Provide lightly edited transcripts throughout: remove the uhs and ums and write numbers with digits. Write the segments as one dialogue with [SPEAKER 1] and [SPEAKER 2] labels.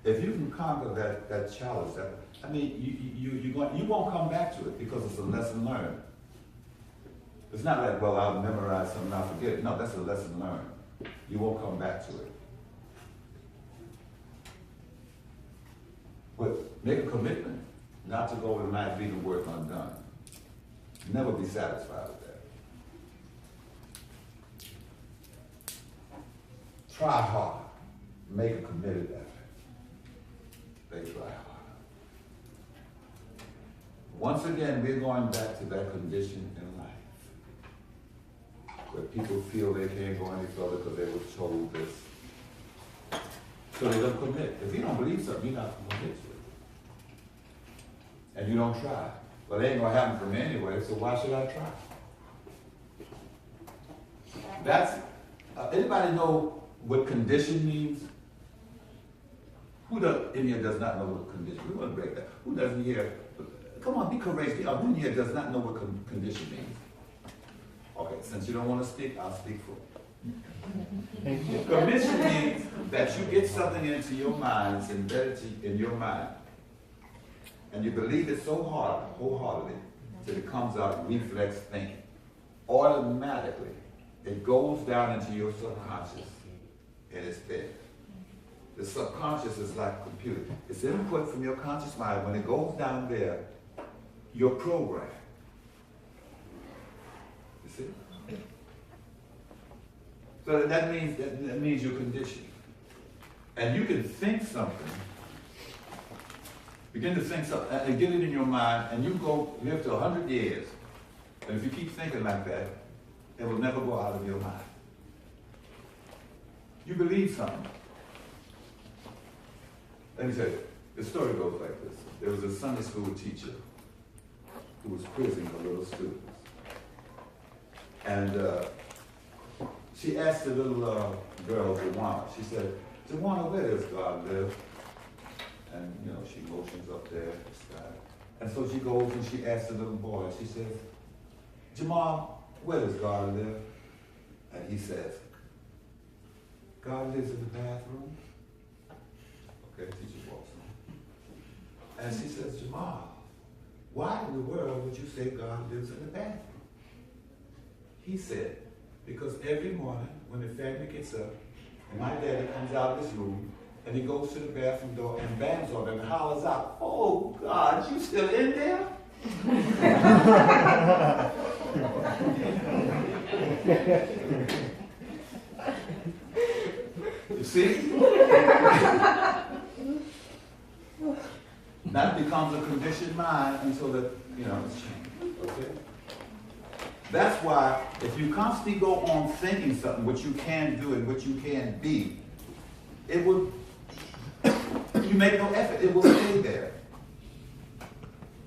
[SPEAKER 1] if you can conquer that challenge, you won't come back to it because it's a lesson learned. It's not like, well, I'll memorize something and I'll forget it. No, that's a lesson learned. You won't come back to it. But make a commitment not to go over life leaving work undone. Never be satisfied with that. Try hard. Make a committed effort. They try hard. Once again, we're going back to that condition in life where people feel they can't go any further because they were told this. So they don't commit. If you don't believe something, you're not going to commit to it. And you don't try. Well, it ain't going to happen for me anyway, so why should I try? That's, anybody know what condition means? Who in here does not know what condition? We want to break that. Who doesn't here? Come on, be courageous. Who in here does not know what condition means? Okay, since you don't want to speak, I'll speak for you. Commission means that you get something into your mind, it's embedded in your mind, and you believe it so hard, wholeheartedly, that it comes out reflex thinking. Automatically, it goes down into your subconscious, and it's there. The subconscious is like a computer. It's input from your conscious mind. When it goes down there, you're programmed. You see? So that means you're conditioned. And you can think something, begin to think something, and get it in your mind, and you live to 100 years. And if you keep thinking like that, it will never go out of your mind. You believe something. Let me tell you, the story goes like this. There was a Sunday school teacher who was quizzing the little students. And she asked the little girl, Jawana, she said, Jawana, where does God live? And, she motions up there in the sky. And so she goes and she asks the little boy, she says, Jamal, where does God live? And he says, God lives in the bathroom. Okay, teacher walks on. And she says, Jamal, why in the world would you say God lives in the bathroom? He said, because every morning when the family gets up, and my daddy comes out of his room, and he goes to the bathroom door and bangs on them and hollers out, oh God, you still in there? You see? That becomes a conditioned mind until it's changed. Okay? That's why if you constantly go on thinking something, what you can do and what you can be, you make no effort, it will stay there.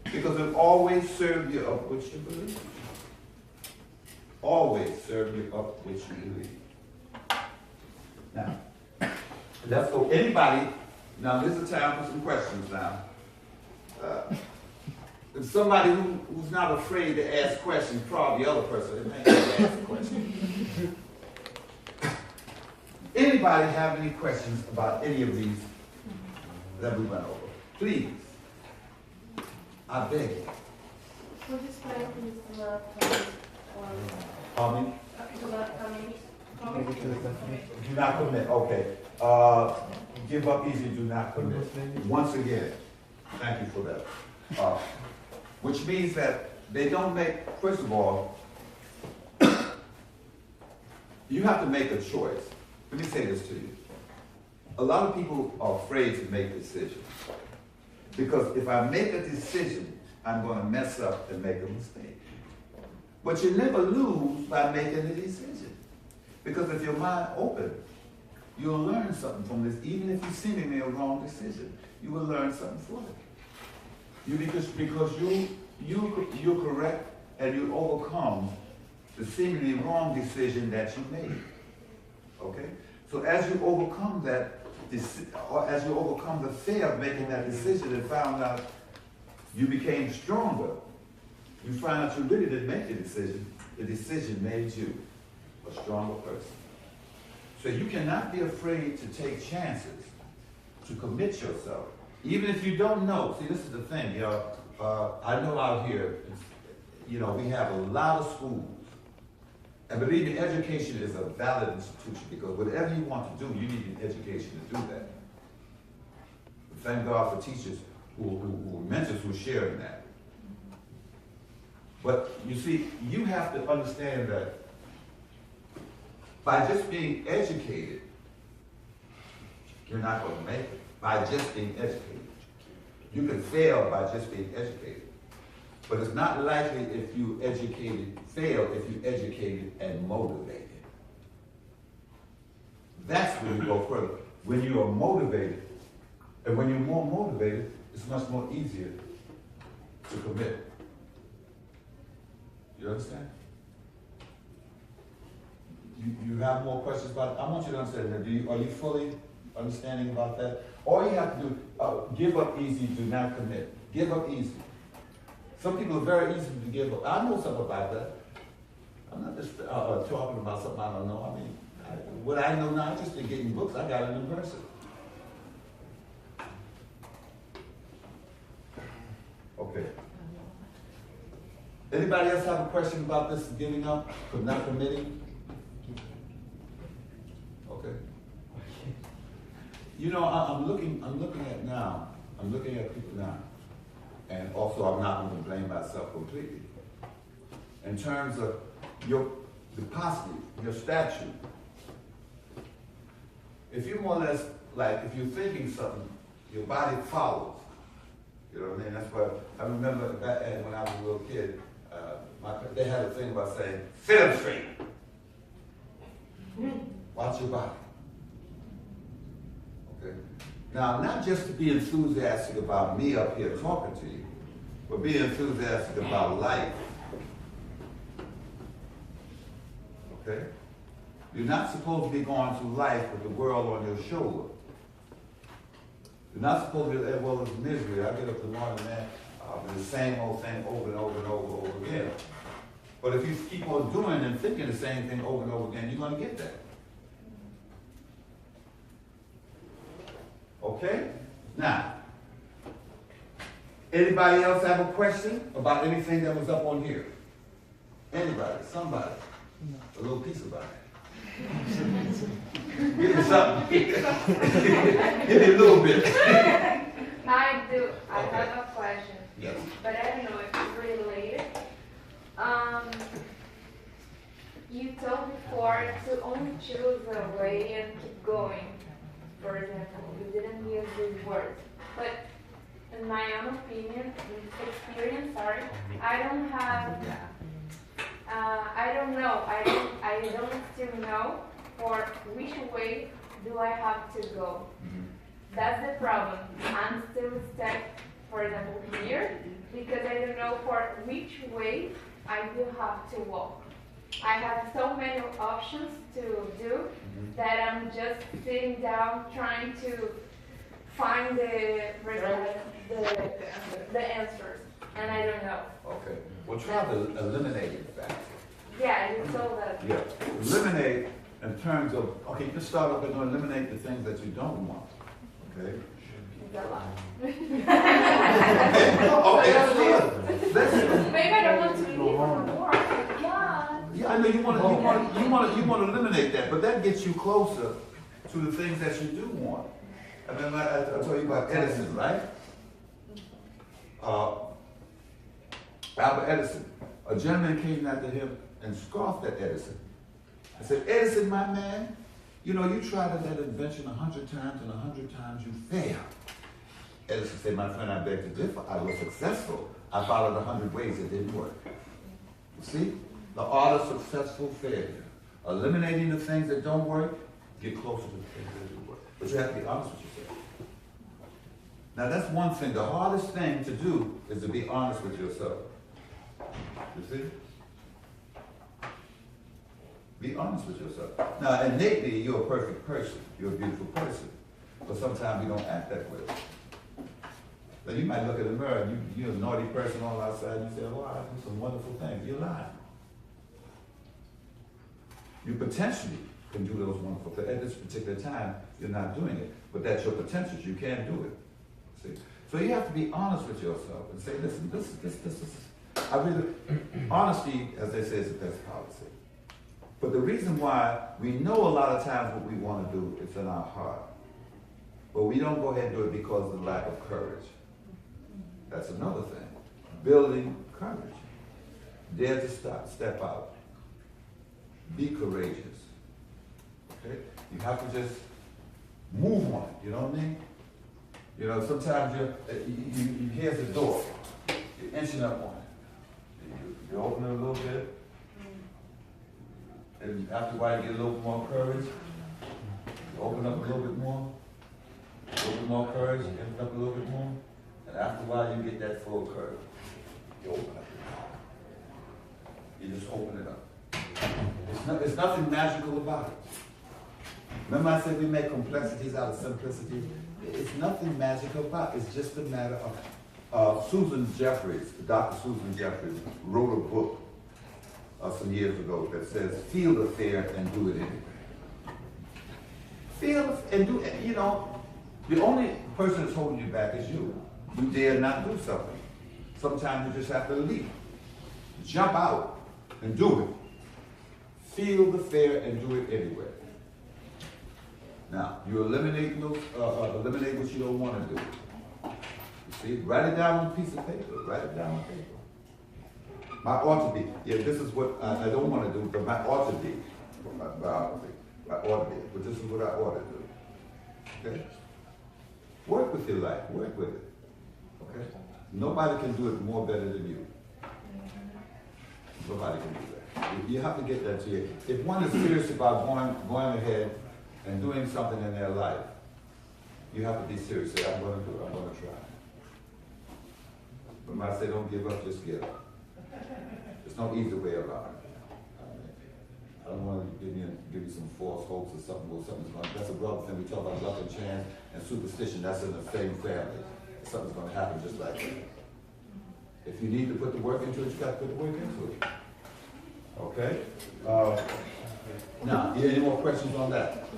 [SPEAKER 1] Because it always serves you up what you believe. Always serve you up what you believe. Now, let's go. Anybody, now this is the time for some questions now. If somebody who's not afraid to ask questions, probably the other person, they may not ask a question. Anybody have any questions about any of these that we went over? Please. I beg you.
[SPEAKER 2] Would you explain please the love coming?
[SPEAKER 1] Pardon me?
[SPEAKER 2] The love coming?
[SPEAKER 1] Do not commit. Okay. Give up easy, do not commit. Once again, thank you for that. Which means that they don't make, first of all, you have to make a choice. Let me say this to you. A lot of people are afraid to make decisions. Because if I make a decision, I'm going to mess up and make a mistake. But you never lose by making a decision. Because if your mind open, you'll learn something from this. Even if you seemingly a wrong decision, you will learn something from it. Because you're correct and you overcome the seemingly wrong decision that you made. Okay? So as you overcome that, or as you overcome the fear of making that decision and found out you became stronger, you find out you really didn't make the decision made you a stronger person. So you cannot be afraid to take chances, to commit yourself. Even if you don't know, see, this is the thing, I know out here, we have a lot of schools. And believe me, education is a valid institution because whatever you want to do, you need an education to do that. Thank God for teachers who mentors who share in that. But you see, you have to understand that by just being educated, you're not going to make it. By just being educated. You can fail by just being educated. But it's not likely if you fail if you educated and motivated. That's when you go further. When you are motivated, and when you're more motivated, it's much more easier to commit. You understand? You have more questions about it? I want you to understand that. Are you fully understanding about that? All you have to do, give up easy, do not commit. Give up easy. Some people are very easy to give up. I know something about that. I'm not just talking about something I don't know. I mean, what I know now, I just been getting books. I got it in person. Okay. Anybody else have a question about this giving up, not committing? Okay. I'm looking at people now, and also I'm not going to blame myself completely. In terms of your statue, if you're more or less like, if you're thinking something, your body follows. You know what I mean? That's why I remember back when I was a little kid, they had a thing about saying, sit up straight. Watch your body. Okay? Now, not just to be enthusiastic about me up here talking to you, but be enthusiastic about life. Okay? You're not supposed to be going through life with the world on your shoulder. You're not supposed to be, well, it's misery. I get up in the morning, man, the same old thing over and over and over again. But if you keep on doing and thinking the same thing over and over again, you're going to get that. Okay? Now, anybody else have a question about anything that was up on here? Anybody? Somebody? A little piece about it. Give me something. Give me a little bit.
[SPEAKER 2] I do. I
[SPEAKER 1] Okay.
[SPEAKER 2] have a question.
[SPEAKER 1] Yes.
[SPEAKER 2] But I don't know if it's related. You told before to only choose a way and keep going. For example, you didn't use these words. But in my own opinion, experience, I don't have, I don't know. I don't still know for which way do I have to go. That's the problem. I'm still stuck, for example, here, because I don't know for which way I will have to walk. I have so many options to do that I'm just sitting down trying to find the answers, and I don't know.
[SPEAKER 1] Okay. Well, try to eliminate it back.
[SPEAKER 2] Yeah, you told that.
[SPEAKER 1] Yeah. Eliminate in terms of, okay, you can start off with eliminate the things that you don't want. Okay?
[SPEAKER 2] It's a lot.
[SPEAKER 1] Okay, that's good.
[SPEAKER 2] Maybe I don't want to leave from work.
[SPEAKER 1] Yeah, I know you want to eliminate that, but that gets you closer to the things that you do want. I mean, I told you about Edison, right? Albert Edison. A gentleman came after him and scoffed at Edison. I said, Edison, my man, you tried that invention 100 times, and 100 times you failed. Edison said, my friend, I beg to differ. I was successful. I followed 100 ways it didn't work. You see? The art of successful failure. Eliminating the things that don't work, get closer to the things that do work. But you have to be honest with yourself. Now that's one thing. The hardest thing to do is to be honest with yourself. You see? Be honest with yourself. Now innately, you're a perfect person. You're a beautiful person. But sometimes you don't act that way. But you might look in the mirror and you're a naughty person on the outside and you say, oh, I do some wonderful things. You're lying. You potentially can do those wonderful things. At this particular time, you're not doing it, but that's your potential. You can do it. See? So you have to be honest with yourself and say, listen, this is, I really, honesty, as they say, is the best policy. But the reason why we know a lot of times what we want to do is in our heart, but we don't go ahead and do it because of the lack of courage. That's another thing. Building courage. Dare to step out. Be courageous. Okay? You have to just move on it, you know what I mean? You know, sometimes you here's the door. You're inching up on it. You open it a little bit. And after a while you get a little more courage. You open up a little bit more. A little bit more courage, you open up a little bit more. And after a while you get that full courage. You open up it. You just open it up. There's nothing magical about it. Remember I said we make complexities out of simplicity? It's nothing magical about it. It's just a matter of Susan Jeffries, Dr. Susan Jeffries, wrote a book some years ago that says, feel the fear and do it anyway. Feel and do it, you know, the only person that's holding you back is you. You dare not do something. Sometimes you just have to leap. Jump out and do it. Feel the fear and do it anyway. Now, you eliminate eliminate what you don't want to do. You see, write it down on a piece of paper. Write it down on paper. My ought to be. Yeah, this is what I don't want to do, but my ought to be. My biography. My ought to be. But this is what I ought to do. Okay? Work with your life. Work with it. Okay? Nobody can do it more better than you. Nobody can do that. You have to get that to you. If one is serious about going ahead and doing something in their life, you have to be serious. Say, I'm going to do it. I'm going to try. But when I say don't give up, just give up. There's no easy way about it. I don't want to give you some false hopes or something. Or something's going. That's a brother thing. We talk about luck and chance and superstition. That's in the same family. Something's going to happen just like that. If you need to put the work into it, you got to put the work into it. Okay? Now, any more questions on that?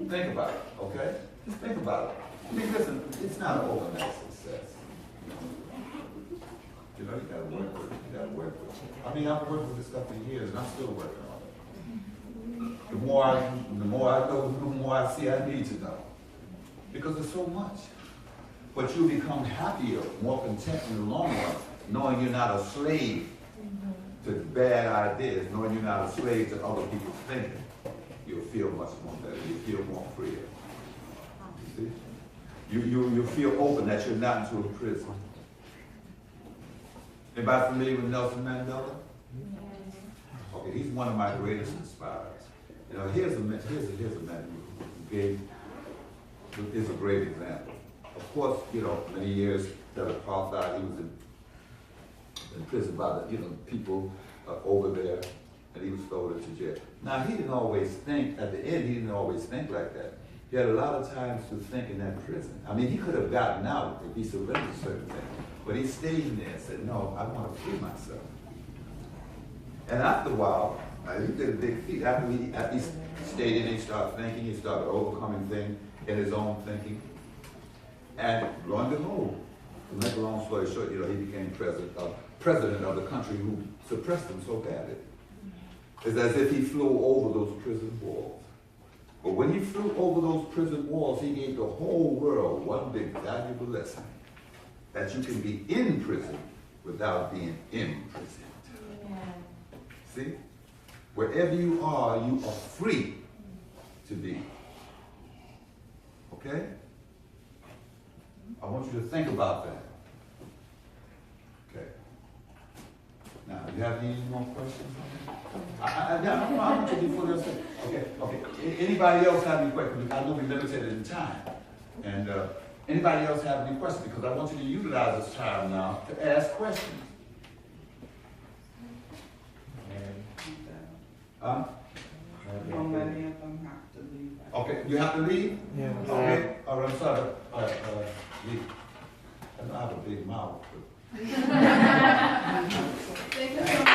[SPEAKER 1] Think about it, okay? Just think about it. I mean, listen, it's not an overnight success. You know, you gotta work with it. You gotta work with it. I mean, I've worked with this stuff for years, and I'm still working on it. The more I know, the more I see I need to know. Because there's so much. But you become happier, more content in the long run, knowing you're not a slave to bad ideas, knowing you're not a slave to other people's thinking. You'll feel much more better. You feel more freer. You see? You feel open that you're not into a prison. Anybody familiar with Nelson Mandela? Okay, he's one of my greatest inspirers. You know, here's a man who is a great example. Of course, you know, many years that apartheid, he was in prison by the, people over there, and he was thrown into jail. Now, he didn't always think, at the end, he didn't always think like that. He had a lot of times to think in that prison. I mean, he could have gotten out if he surrendered certain things, but he stayed in there and said, no, I want to free myself. And after a while, he did a big feat. After he stayed in, he started thinking, he started overcoming things in his own thinking. And lo and behold, to make a long story short, he became president of the country who suppressed him so badly. It's as if he flew over those prison walls. But when he flew over those prison walls, he gave the whole world one big valuable lesson. That you can be in prison without being imprisoned. Yeah. See? Wherever you are free to be. Okay? I want you to think about that. Okay. Now, do you have any more questions? I want you to be fully understood. Okay. Anybody else have any questions? I know we're limited in time. And anybody else have any questions? Because I want you to utilize this time now to ask questions. Okay, you have to leave? Yeah. Okay. All right, I'm sorry. Leave. I have a big mouth. Thank you so much.